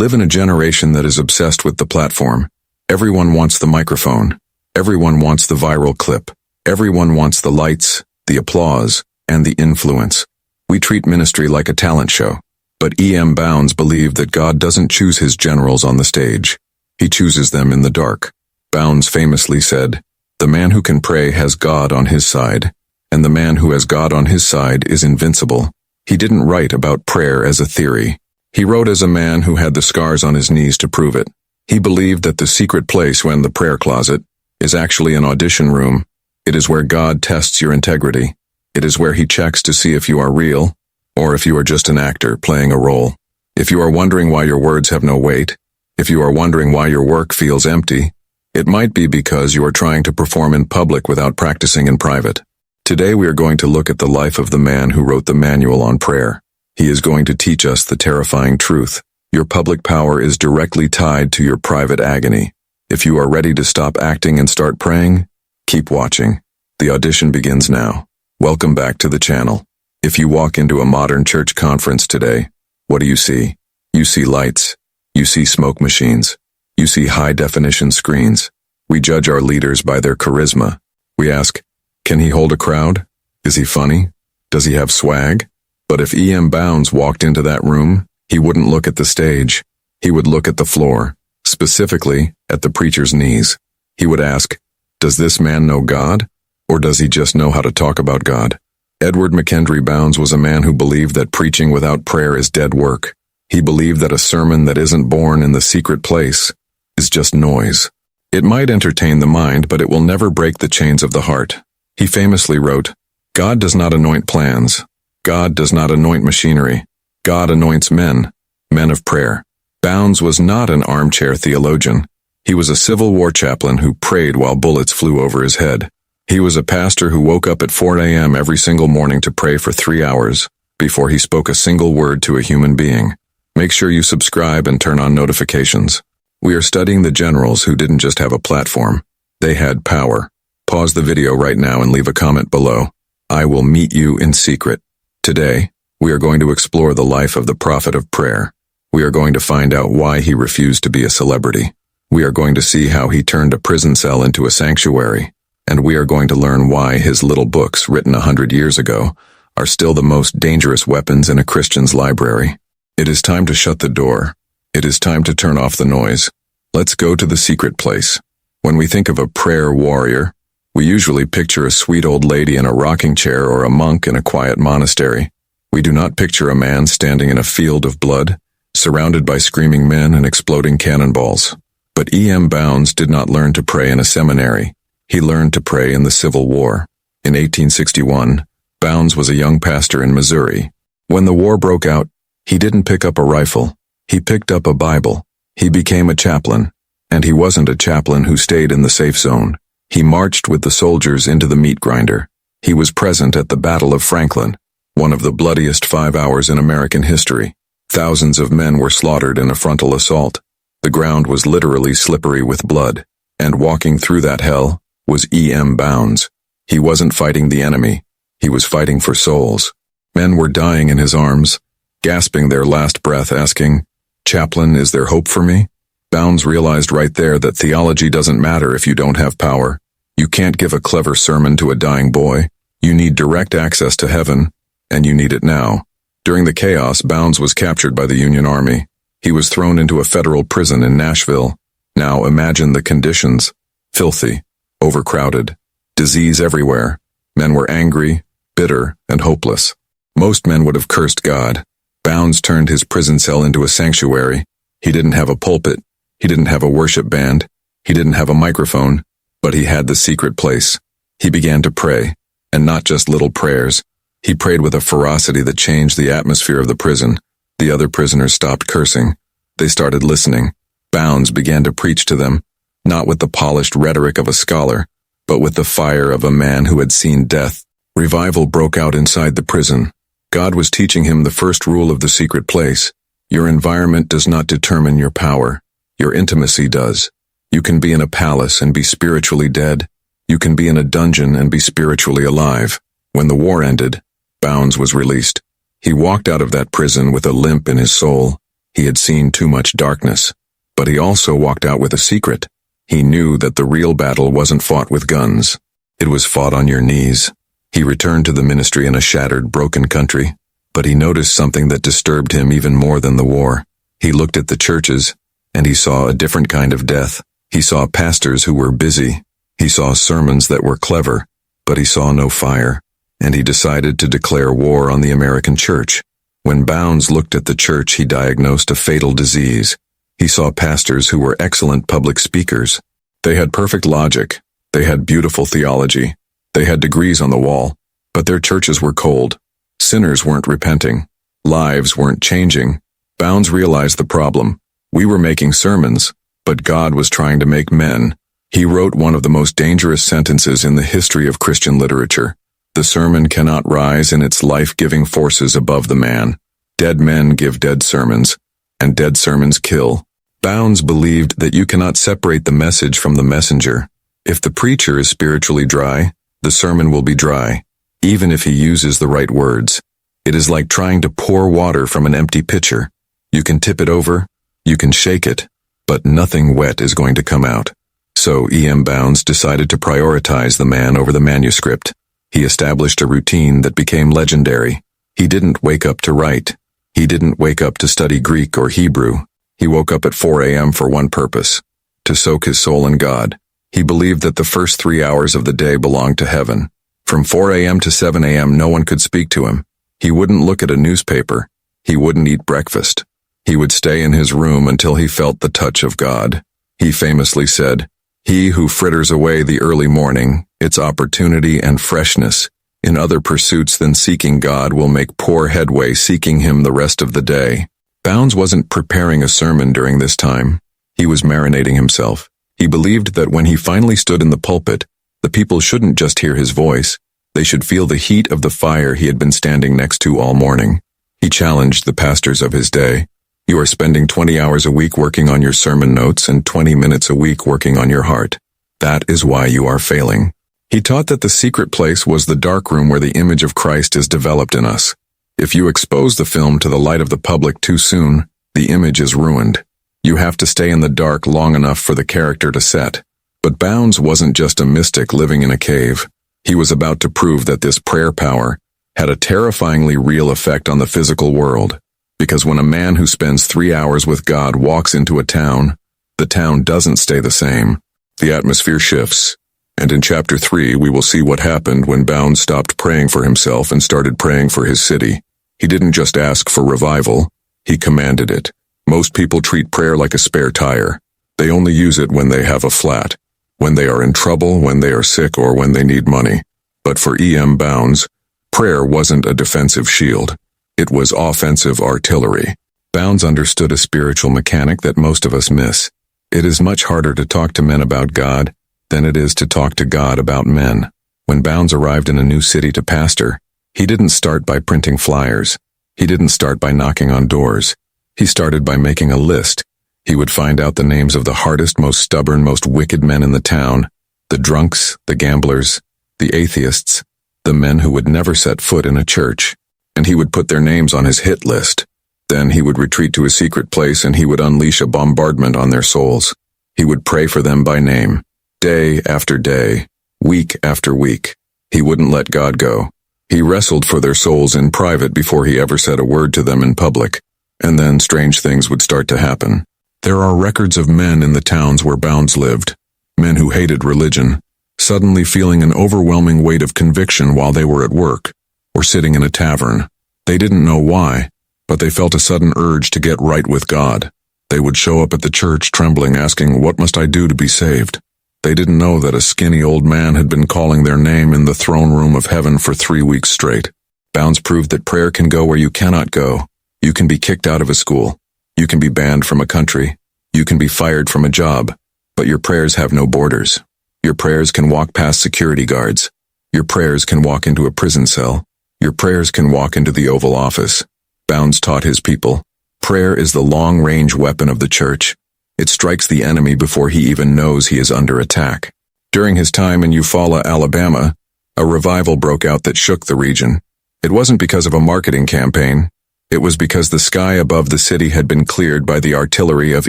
live in a generation that is obsessed with the platform. Everyone wants the microphone. Everyone wants the viral clip. Everyone wants the lights, the applause, and the influence. We treat ministry like a talent show. But E.M. Bounds believed that God doesn't choose his generals on the stage. He chooses them in the dark. Bounds famously said, "The man who can pray has God on his side, and the man who has God on his side is invincible." He didn't write about prayer as a theory. He wrote as a man who had the scars on his knees to prove it. He believed that the secret place, when the prayer closet, is actually an audition room. It is where God tests your integrity. It is where he checks to see if you are real, or if you are just an actor playing a role. If you are wondering why your words have no weight, if you are wondering why your work feels empty, it might be because you are trying to perform in public without practicing in private. Today we are going to look at the life of the man who wrote the manual on prayer. He is going to teach us the terrifying truth. Your public power is directly tied to your private agony. If you are ready to stop acting and start praying, keep watching. The audition begins now. Welcome back to the channel. If you walk into a modern church conference today, what do you see? You see lights. You see smoke machines. You see high-definition screens. We judge our leaders by their charisma. We ask, can he hold a crowd? Is he funny? Does he have swag? But if E.M. Bounds walked into that room, he wouldn't look at the stage. He would look at the floor, specifically at the preacher's knees. He would ask, does this man know God? Or does he just know how to talk about God? Edward McKendry Bounds was a man who believed that preaching without prayer is dead work. He believed that a sermon that isn't born in the secret place is just noise. It might entertain the mind, but it will never break the chains of the heart. He famously wrote, "God does not anoint plans. God does not anoint machinery. God anoints men, men of prayer." Bounds was not an armchair theologian. He was a Civil War chaplain who prayed while bullets flew over his head. He was a pastor who woke up at 4 a.m. every single morning to pray for 3 hours before he spoke a single word to a human being. Make sure you subscribe and turn on notifications. We are studying the generals who didn't just have a platform. They had power. Pause the video right now and leave a comment below. I will meet you in secret. Today, we are going to explore the life of the prophet of prayer. We are going to find out why he refused to be a celebrity. We are going to see how he turned a prison cell into a sanctuary. And we are going to learn why his little books, written 100 years ago, are still the most dangerous weapons in a Christian's library. It is time to shut the door. It is time to turn off the noise. Let's go to the secret place. When we think of a prayer warrior, we usually picture a sweet old lady in a rocking chair or a monk in a quiet monastery. We do not picture a man standing in a field of blood, surrounded by screaming men and exploding cannonballs. But E.M. Bounds did not learn to pray in a seminary. He learned to pray in the Civil War. In 1861, Bounds was a young pastor in Missouri. When the war broke out, he didn't pick up a rifle. He picked up a Bible. He became a chaplain. And he wasn't a chaplain who stayed in the safe zone. He marched with the soldiers into the meat grinder. He was present at the Battle of Franklin, one of the bloodiest 5 hours in American history. Thousands of men were slaughtered in a frontal assault. The ground was literally slippery with blood. And walking through that hell was E.M. Bounds. He wasn't fighting the enemy. He was fighting for souls. Men were dying in his arms, gasping their last breath, asking, "Chaplain, is there hope for me?" Bounds realized right there that theology doesn't matter if you don't have power. You can't give a clever sermon to a dying boy. You need direct access to heaven, and you need it now. During the chaos, Bounds was captured by the Union Army. He was thrown into a federal prison in Nashville. Now imagine the conditions. Filthy, overcrowded, disease everywhere. Men were angry, bitter, and hopeless. Most men would have cursed God. Bounds turned his prison cell into a sanctuary. He didn't have a pulpit. He didn't have a worship band. He didn't have a microphone, but he had the secret place. He began to pray, and not just little prayers. He prayed with a ferocity that changed the atmosphere of the prison. The other prisoners stopped cursing. They started listening. Bounds began to preach to them, not with the polished rhetoric of a scholar, but with the fire of a man who had seen death. Revival broke out inside the prison. God was teaching him the first rule of the secret place. Your environment does not determine your power. Your intimacy does. You can be in a palace and be spiritually dead. You can be in a dungeon and be spiritually alive. When the war ended, Bounds was released. He walked out of that prison with a limp in his soul. He had seen too much darkness. But he also walked out with a secret. He knew that the real battle wasn't fought with guns. It was fought on your knees. He returned to the ministry in a shattered, broken country, but he noticed something that disturbed him even more than the war. He looked at the churches, and he saw a different kind of death. He saw pastors who were busy. He saw sermons that were clever, but he saw no fire, and he decided to declare war on the American church. When Bounds looked at the church, he diagnosed a fatal disease. He saw pastors who were excellent public speakers. They had perfect logic. They had beautiful theology. They had degrees on the wall, but their churches were cold. Sinners weren't repenting. Lives weren't changing. Bounds realized the problem. We were making sermons, but God was trying to make men. He wrote one of the most dangerous sentences in the history of Christian literature. The sermon cannot rise in its life-giving forces above the man. Dead men give dead sermons, and dead sermons kill. Bounds believed that you cannot separate the message from the messenger. If the preacher is spiritually dry, the sermon will be dry, even if he uses the right words. It is like trying to pour water from an empty pitcher. You can tip it over, you can shake it, but nothing wet is going to come out. So E.M. Bounds decided to prioritize the man over the manuscript. He established a routine that became legendary. He didn't wake up to write. He didn't wake up to study Greek or Hebrew. He woke up at 4 a.m. for one purpose: to soak his soul in God. He believed that the first 3 hours of the day belonged to heaven. From 4 a.m. to 7 a.m. no one could speak to him. He wouldn't look at a newspaper. He wouldn't eat breakfast. He would stay in his room until he felt the touch of God. He famously said, "He who fritters away the early morning, its opportunity and freshness, in other pursuits than seeking God will make poor headway seeking him the rest of the day." Bounds wasn't preparing a sermon during this time. He was marinating himself. He believed that when he finally stood in the pulpit, the people shouldn't just hear his voice. They should feel the heat of the fire he had been standing next to all morning. He challenged the pastors of his day. You are spending 20 hours a week working on your sermon notes and 20 minutes a week working on your heart. That is why you are failing. He taught that the secret place was the dark room where the image of Christ is developed in us. If you expose the film to the light of the public too soon, the image is ruined. You have to stay in the dark long enough for the character to set. But Bounds wasn't just a mystic living in a cave. He was about to prove that this prayer power had a terrifyingly real effect on the physical world. Because when a man who spends 3 hours with God walks into a town, the town doesn't stay the same. The atmosphere shifts. And in chapter 3, we will see what happened when Bounds stopped praying for himself and started praying for his city. He didn't just ask for revival, he commanded it. Most people treat prayer like a spare tire. They only use it when they have a flat, when they are in trouble, when they are sick, or when they need money. But for E.M. Bounds, prayer wasn't a defensive shield. It was offensive artillery. Bounds understood a spiritual mechanic that most of us miss. It is much harder to talk to men about God than it is to talk to God about men. When Bounds arrived in a new city to pastor, he didn't start by printing flyers. He didn't start by knocking on doors. He started by making a list. He would find out the names of the hardest, most stubborn, most wicked men in the town, the drunks, the gamblers, the atheists, the men who would never set foot in a church, and he would put their names on his hit list. Then he would retreat to a secret place and he would unleash a bombardment on their souls. He would pray for them by name, day after day, week after week. He wouldn't let God go. He wrestled for their souls in private before he ever said a word to them in public. And then strange things would start to happen. There are records of men in the towns where Bounds lived, men who hated religion, suddenly feeling an overwhelming weight of conviction while they were at work, or sitting in a tavern. They didn't know why, but they felt a sudden urge to get right with God. They would show up at the church trembling, asking, "What must I do to be saved?" They didn't know that a skinny old man had been calling their name in the throne room of heaven for 3 weeks straight. Bounds proved that prayer can go where you cannot go. You can be kicked out of a school. You can be banned from a country. You can be fired from a job. But your prayers have no borders. Your prayers can walk past security guards. Your prayers can walk into a prison cell. Your prayers can walk into the Oval Office. Bounds taught his people, prayer is the long-range weapon of the church. It strikes the enemy before he even knows he is under attack. During his time in Eufaula, Alabama, a revival broke out that shook the region. It wasn't because of a marketing campaign. It was because the sky above the city had been cleared by the artillery of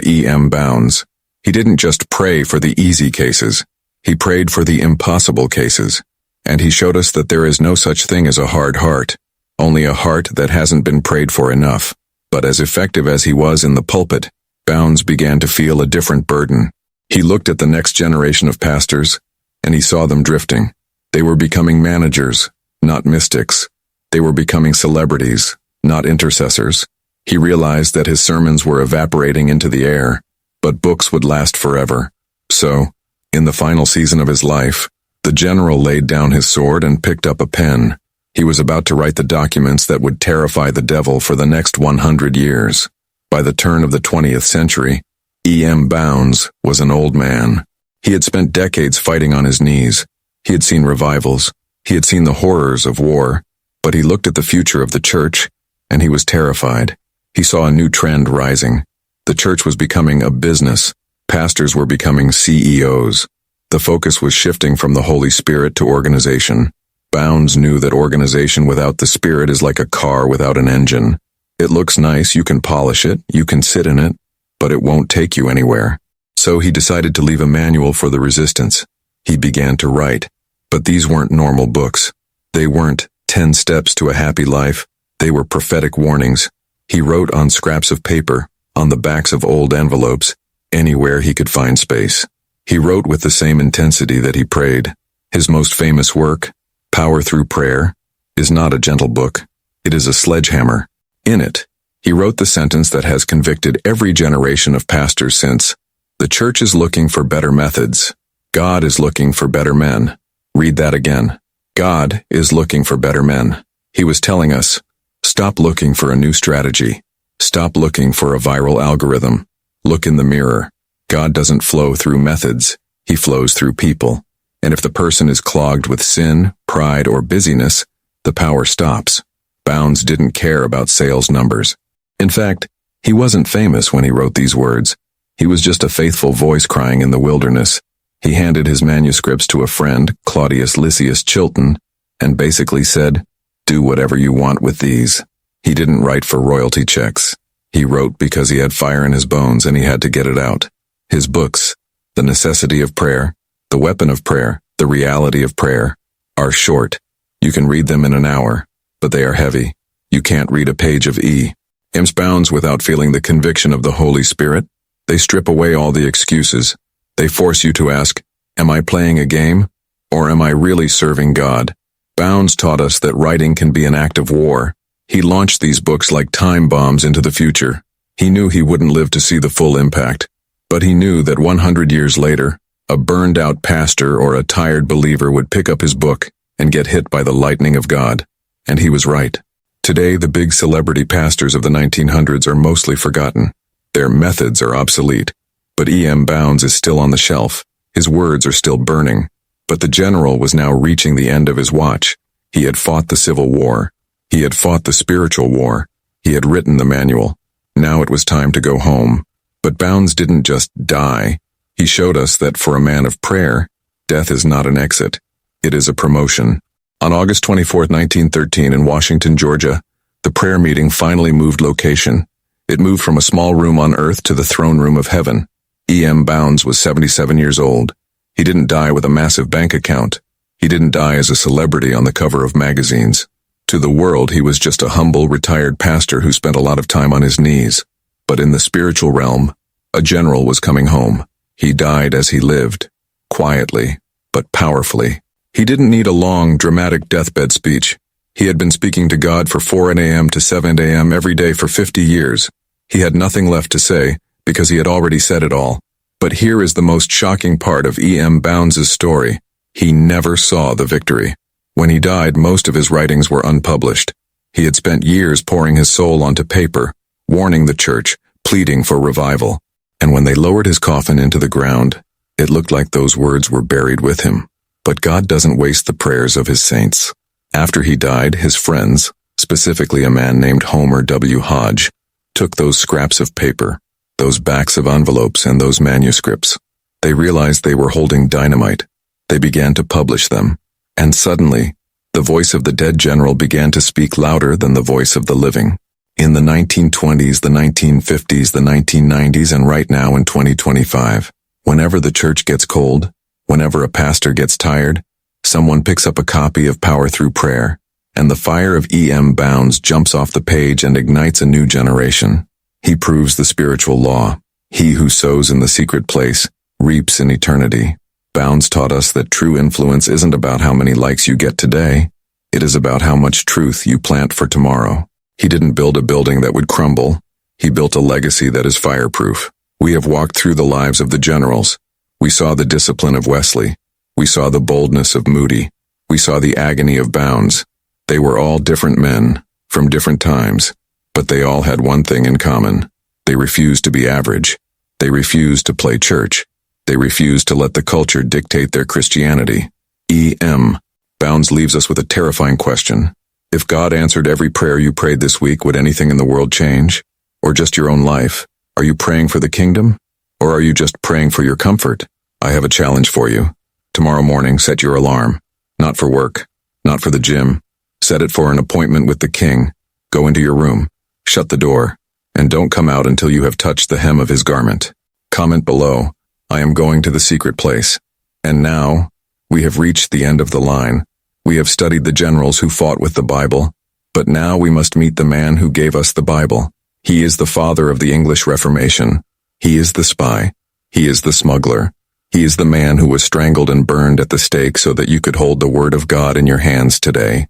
E.M. Bounds. He didn't just pray for the easy cases. He prayed for the impossible cases. And he showed us that there is no such thing as a hard heart, only a heart that hasn't been prayed for enough. But as effective as he was in the pulpit, Bounds began to feel a different burden. He looked at the next generation of pastors, and he saw them drifting. They were becoming managers, not mystics. They were becoming celebrities, not intercessors. He realized that his sermons were evaporating into the air, but books would last forever. So, in the final season of his life, the general laid down his sword and picked up a pen. He was about to write the documents that would terrify the devil for the next 100 years. By the turn of the 20th century, E.M. Bounds was an old man. He had spent decades fighting on his knees. He had seen revivals. He had seen the horrors of war. But he looked at the future of the church, and he was terrified. He saw a new trend rising. The church was becoming a business. Pastors were becoming CEOs. The focus was shifting from the Holy Spirit to organization. Bounds knew that organization without the Spirit is like a car without an engine. It looks nice, you can polish it, you can sit in it, but it won't take you anywhere. So he decided to leave a manual for the resistance. He began to write. But these weren't normal books. They weren't 10 steps to a happy life. They were prophetic warnings. He wrote on scraps of paper, on the backs of old envelopes, anywhere he could find space. He wrote with the same intensity that he prayed. His most famous work, Power Through Prayer, is not a gentle book. It is a sledgehammer. In it, he wrote the sentence that has convicted every generation of pastors since. The church is looking for better methods. God is looking for better men. Read that again. God is looking for better men. He was telling us, stop looking for a new strategy. Stop looking for a viral algorithm. Look in the mirror. God doesn't flow through methods. He flows through people. And if the person is clogged with sin, pride, or busyness, the power stops. Bounds didn't care about sales numbers. In fact, he wasn't famous when he wrote these words. He was just a faithful voice crying in the wilderness. He handed his manuscripts to a friend, Claudius Lysias Chilton, and basically said, do whatever you want with these. He didn't write for royalty checks. He wrote because he had fire in his bones and he had to get it out. His books, The Necessity of Prayer, The Weapon of Prayer, The Reality of Prayer, are short. You can read them in an hour, but they are heavy. You can't read a page of E.M. Bounds without feeling the conviction of the Holy Spirit. They strip away all the excuses. They force you to ask, am I playing a game, or am I really serving God? Bounds taught us that writing can be an act of war. He launched these books like time bombs into the future. He knew he wouldn't live to see the full impact. But he knew that 100 years later, a burned-out pastor or a tired believer would pick up his book and get hit by the lightning of God. And he was right. Today, the big celebrity pastors of the 1900s are mostly forgotten. Their methods are obsolete. But E.M. Bounds is still on the shelf. His words are still burning. But the general was now reaching the end of his watch. He had fought the Civil War. He had fought the spiritual war. He had written the manual. Now it was time to go home. But Bounds didn't just die. He showed us that for a man of prayer, death is not an exit. It is a promotion. On August 24, 1913, in Washington, Georgia, the prayer meeting finally moved location. It moved from a small room on earth to the throne room of heaven. E.M. Bounds was 77 years old. He didn't die with a massive bank account. He didn't die as a celebrity on the cover of magazines. To the world, he was just a humble, retired pastor who spent a lot of time on his knees. But in the spiritual realm, a general was coming home. He died as he lived, quietly, but powerfully. He didn't need a long, dramatic deathbed speech. He had been speaking to God for 4 a.m. to 7 a.m. every day for 50 years. He had nothing left to say, because he had already said it all. But here is the most shocking part of E.M. Bounds' story. He never saw the victory. When he died, most of his writings were unpublished. He had spent years pouring his soul onto paper, warning the church, pleading for revival. And when they lowered his coffin into the ground, it looked like those words were buried with him. But God doesn't waste the prayers of his saints. After he died, his friends, specifically a man named Homer W. Hodge, took those scraps of paper, those backs of envelopes and those manuscripts. They realized they were holding dynamite. They began to publish them. And suddenly, the voice of the dead general began to speak louder than the voice of the living. In the 1920s, the 1950s, the 1990s, and right now in 2025. Whenever the church gets cold, whenever a pastor gets tired, someone picks up a copy of Power Through Prayer, and the fire of E.M. Bounds jumps off the page and ignites a new generation. He proves the spiritual law. He who sows in the secret place reaps in eternity. Bounds taught us that true influence isn't about how many likes you get today. It is about how much truth you plant for tomorrow. He didn't build a building that would crumble. He built a legacy that is fireproof. We have walked through the lives of the generals. We saw the discipline of Wesley. We saw the boldness of Moody. We saw the agony of Bounds. They were all different men, from different times, but they all had one thing in common. They refused to be average. They refused to play church. They refused to let the culture dictate their Christianity. E.M. Bounds leaves us with a terrifying question. If God answered every prayer you prayed this week, would anything in the world change? Or just your own life? Are you praying for the kingdom? Or are you just praying for your comfort? I have a challenge for you. Tomorrow morning, set your alarm. Not for work. Not for the gym. Set it for an appointment with the King. Go into your room. Shut the door. And don't come out until you have touched the hem of his garment. Comment below. I am going to the secret place. And now, we have reached the end of the line. We have studied the generals who fought with the Bible, but now we must meet the man who gave us the Bible. He is the father of the English Reformation. He is the spy. He is the smuggler. He is the man who was strangled and burned at the stake so that you could hold the word of God in your hands today.